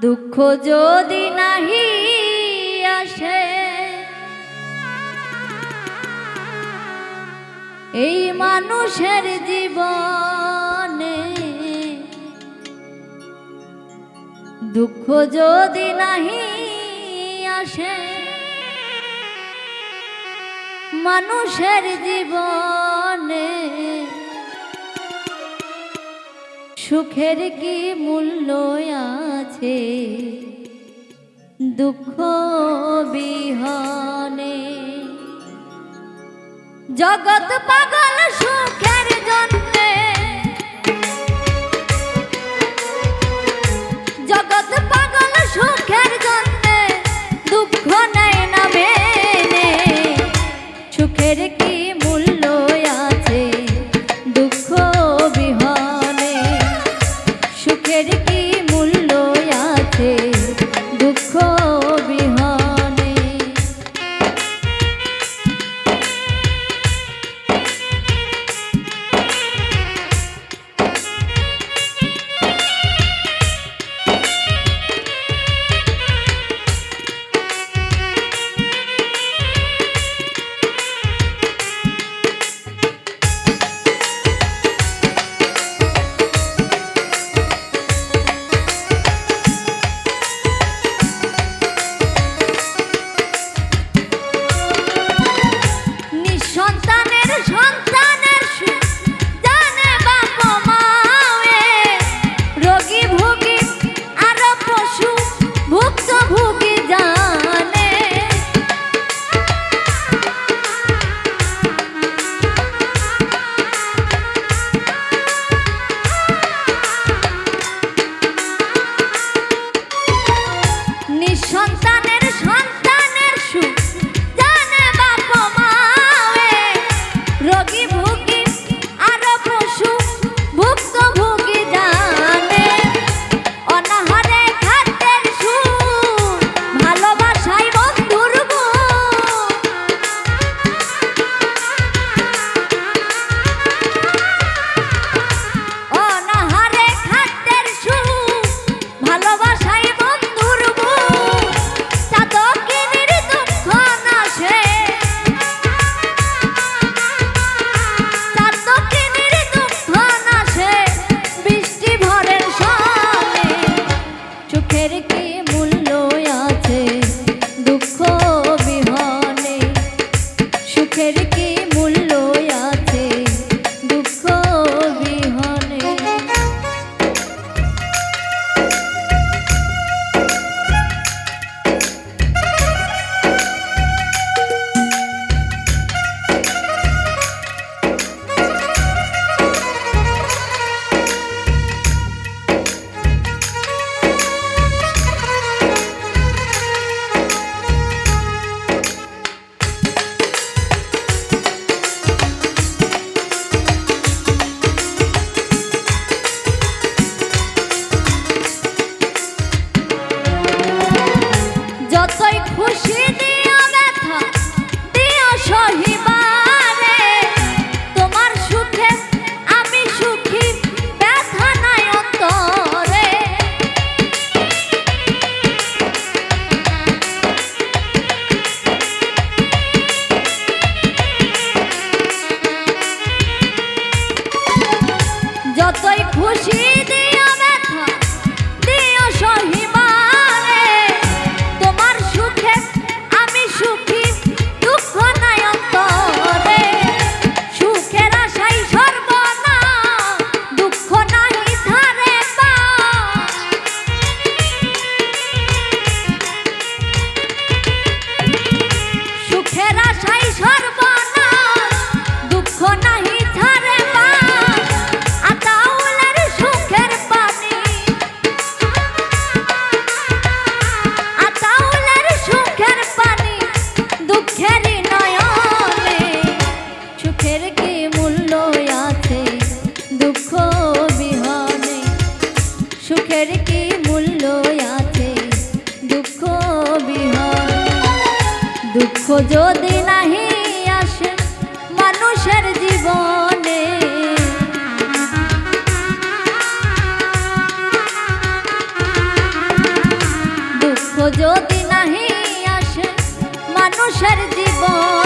দুঃখ যদি নাহি আসে এই মানুষের জীবনে, দুঃখ যদি নাহি আসে মানুষের জীবনে, সুখের কি মূল্য আছে দুঃখ বিহনে। জগৎ পাগল সুখের জন্যে, জগৎ পাগল সুখের জন্যে, দুঃখ নেয় না মেনে, সুখের কি মূল্য আছে দুঃখ বিহনে, সুখের কি মূল্য আছে দুঃখ বিহনে। যতই খুশি দিও ব্যথা দিও সহিমানে, তোমার সুখে আমি সুখী দুঃখ নাই অন্তরে, সুখের আশাই সর্বনা দুঃখ নাহি ধারে পা, সুখের আশাই সর্বনা দুঃখ নাহি ধারে পা। সুখের কি মূল্য আছে দুঃখ বিহনে, দুঃখ যদি নাহি আসে মানুষের জীবনে, যদি নাহি আসে মানুষের জীবন